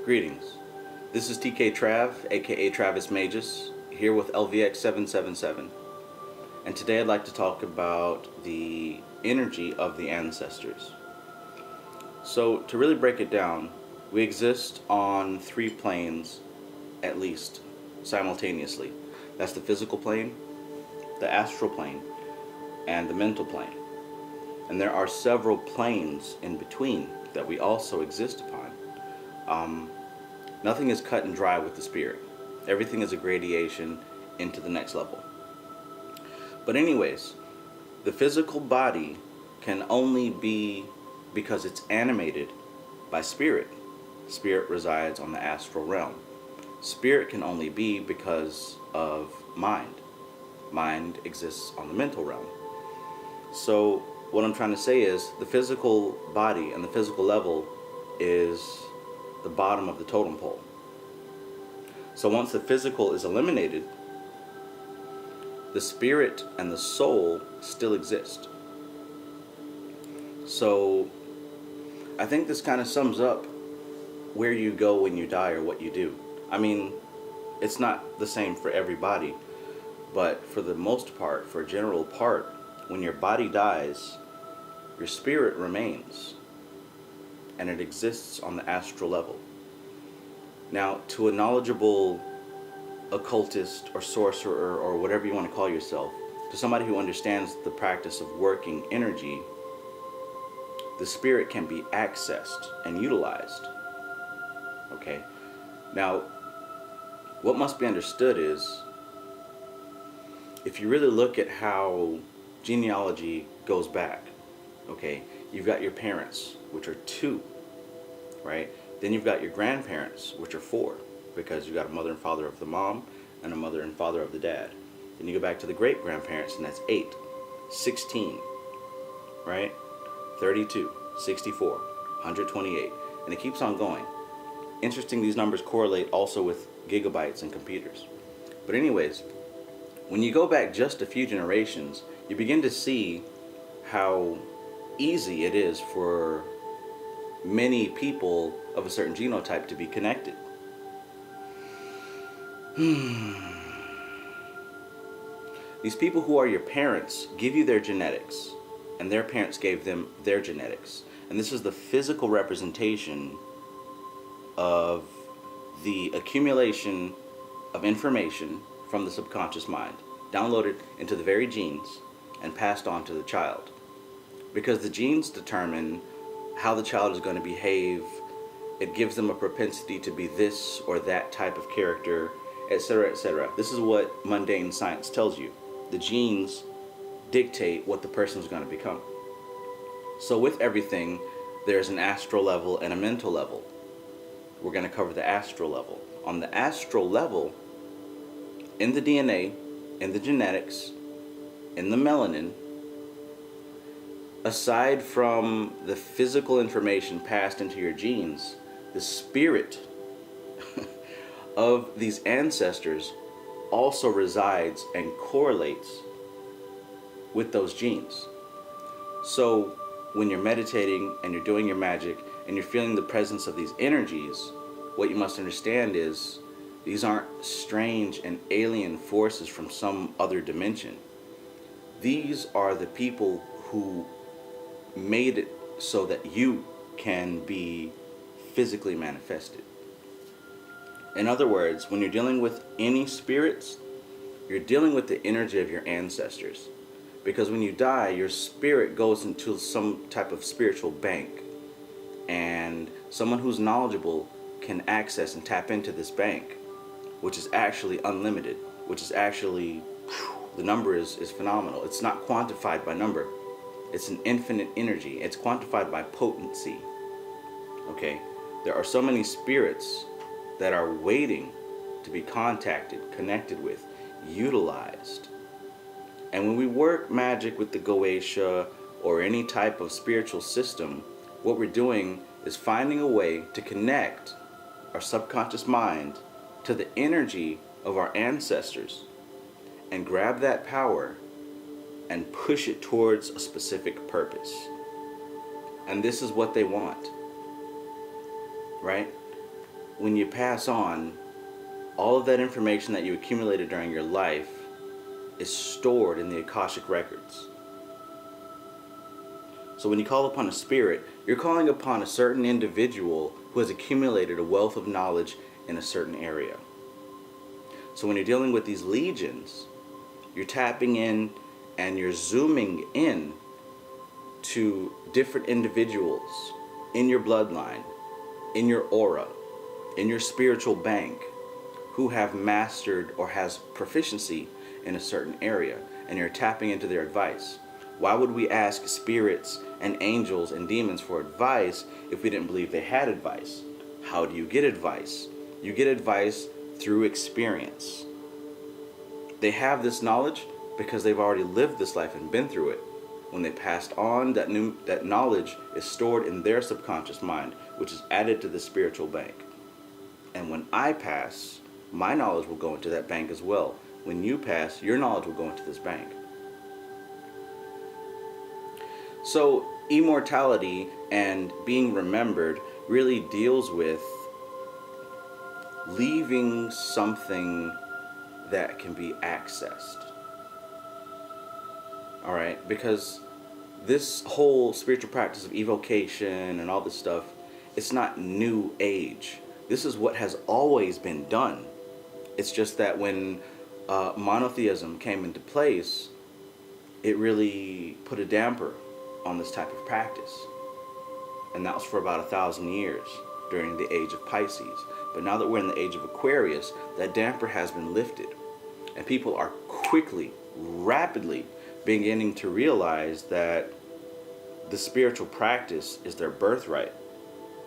Greetings. This is TK Trav, aka Travis Magus, here with LVX777. And today I'd like to talk about the energy of the ancestors. So, to really break it down, we exist on three planes, at least, simultaneously. That's the physical plane, the astral plane, and the mental plane. And there are several planes in between that we also exist upon. Nothing is cut and dry with the spirit. Everything is a gradation into the next level. But anyways, the physical body can only be because it's animated by spirit. Spirit resides on the astral realm. Spirit can only be because of mind. Mind exists on the mental realm. So what I'm trying to say is the physical body and the physical level is the bottom of the totem pole. So once the physical is eliminated, the spirit and the soul still exist. So I think this kind of sums up where you go when you die or what you do. I mean, it's not the same for everybody, but for the most part, for a general part, when your body dies, your spirit remains, and it exists on the astral level. Now, to a knowledgeable occultist or sorcerer or whatever you want to call yourself, to somebody who understands the practice of working energy, the spirit can be accessed and utilized. Okay? Now, what must be understood is, if you really look at how genealogy goes back, okay, you've got your parents, which are 2, right? Then you've got your grandparents, which are 4, because you've got a mother and father of the mom and a mother and father of the dad. Then you go back to the great grandparents, and that's 8, 16, right? 32, 64, 128, and it keeps on going. Interesting, these numbers correlate also with gigabytes and computers. But anyways, when you go back just a few generations, you begin to see how easy it is for many people of a certain genotype to be connected. These people who are your parents give you their genetics, and their parents gave them their genetics. And this is the physical representation of the accumulation of information from the subconscious mind, downloaded into the very genes and passed on to the child. Because the genes determine how the child is going to behave. It gives them a propensity to be this or that type of character, etc., etc. This is what mundane science tells you. The genes dictate what the person is going to become. So with everything, there's an astral level and a mental level. We're going to cover the astral level. On the astral level, in the DNA, in the genetics, in the melanin, aside from the physical information passed into your genes, the spirit of these ancestors also resides and correlates with those genes. So when you're meditating and you're doing your magic and you're feeling the presence of these energies, what you must understand is these aren't strange and alien forces from some other dimension. These are the people who made it so that you can be physically manifested. In other words, when you're dealing with any spirits, you're dealing with the energy of your ancestors. Because when you die, your spirit goes into some type of spiritual bank. And someone who's knowledgeable can access and tap into this bank, which is actually unlimited, which is actually, the number is phenomenal. It's not quantified by number. It's an infinite energy. It's quantified by potency. Okay? There are so many spirits that are waiting to be contacted, connected with, utilized. And when we work magic with the Goetia or any type of spiritual system, what we're doing is finding a way to connect our subconscious mind to the energy of our ancestors and grab that power and push it towards a specific purpose. And this is what they want, right? when you pass on, all of that information that you accumulated during your life is stored in the Akashic records. So when you call upon a spirit, you're calling upon a certain individual who has accumulated a wealth of knowledge in a certain area. So when you're dealing with these legions, you're tapping in and you're zooming in to different individuals in your bloodline, in your aura, in your spiritual bank, who have mastered or has proficiency in a certain area, and you're tapping into their advice. Why would we ask spirits and angels and demons for advice if we didn't believe they had advice? How do you get advice? You get advice through experience. They have this knowledge because they've already lived this life and been through it. When they passed on, that knowledge is stored in their subconscious mind, which is added to the spiritual bank. And when I pass, my knowledge will go into that bank as well. When you pass, your knowledge will go into this bank. So immortality and being remembered really deals with leaving something that can be accessed. All right, because this whole spiritual practice of evocation and all this stuff, it's not new age. This is what has always been done. It's just that when monotheism came into place, it really put a damper on this type of practice. And that was for about 1,000 years during the age of Pisces. But now that we're in the age of Aquarius, that damper has been lifted. And people are quickly, rapidly beginning to realize that the spiritual practice is their birthright.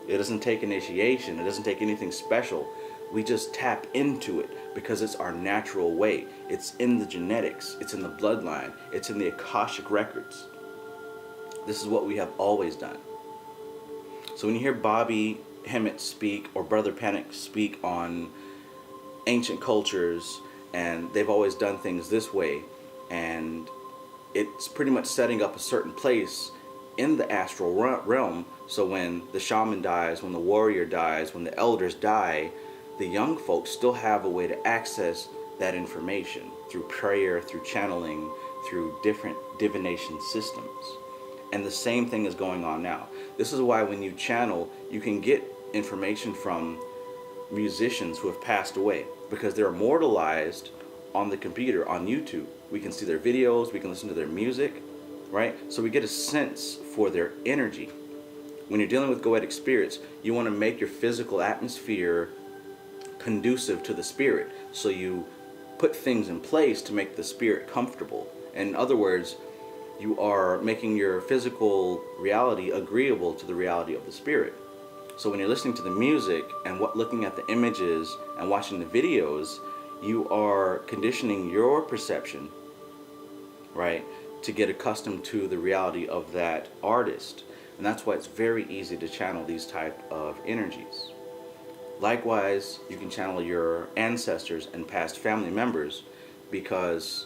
It doesn't take initiation. It doesn't take anything special. We just tap into it because it's our natural way. It's in the genetics. It's in the bloodline. It's in the Akashic records. This is what we have always done. So when you hear Bobby Hemmett speak or Brother Panic speak on ancient cultures and they've always done things this way, and it's pretty much setting up a certain place in the astral realm. So when the shaman dies, when the warrior dies, when the elders die, the young folks still have a way to access that information through prayer, through channeling, through different divination systems. And the same thing is going on now. This is why when you channel, you can get information from musicians who have passed away because they're immortalized on the computer, on YouTube. We can see their videos, we can listen to their music, right? So we get a sense for their energy. When you're dealing with goetic spirits, you want to make your physical atmosphere conducive to the spirit. So you put things in place to make the spirit comfortable. In other words, you are making your physical reality agreeable to the reality of the spirit. So when you're listening to the music and looking at the images and watching the videos, you are conditioning your perception, right, to get accustomed to the reality of that artist. And that's why it's very easy to channel these type of energies. Likewise, you can channel your ancestors and past family members because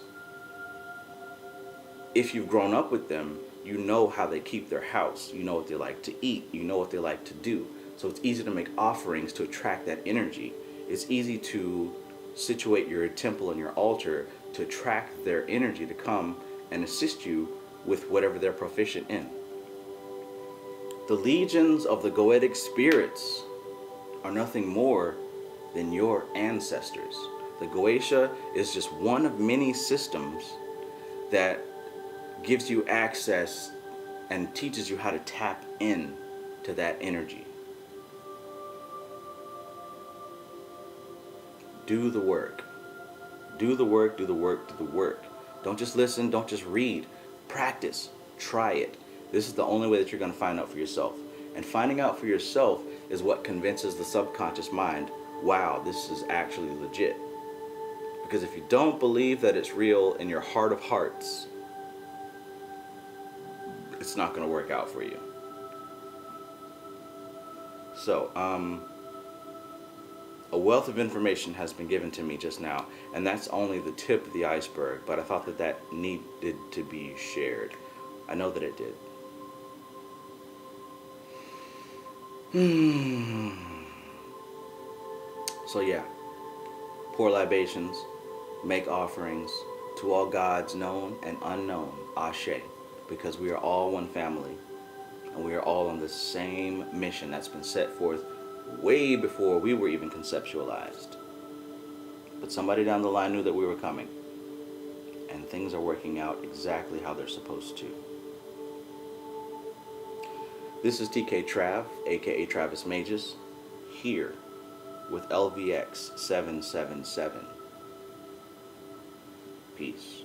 if you've grown up with them, you know how they keep their house. You know what they like to eat. You know what they like to do. So it's easy to make offerings to attract that energy. It's easy to situate your temple and your altar to attract their energy to come and assist you with whatever they're proficient in. The legions of the goetic spirits are nothing more than your ancestors. The Goetia is just one of many systems that gives you access and teaches you how to tap in to that energy. Do the work. Do the work, do the work, do the work. Don't just listen, don't just read. Practice. Try it. This is the only way that you're going to find out for yourself. And finding out for yourself is what convinces the subconscious mind, wow, this is actually legit. Because if you don't believe that it's real in your heart of hearts, it's not going to work out for you. So, a wealth of information has been given to me just now, and that's only the tip of the iceberg, but I thought that that needed to be shared. I know that it did. So yeah, pour libations, make offerings to all gods known and unknown, Ashe, because we are all one family and we are all on the same mission that's been set forth way before we were even conceptualized. But somebody down the line knew that we were coming, and things are working out exactly how they're supposed to. This is TK Trav, aka Travis Magus, here with LVX 777. Peace.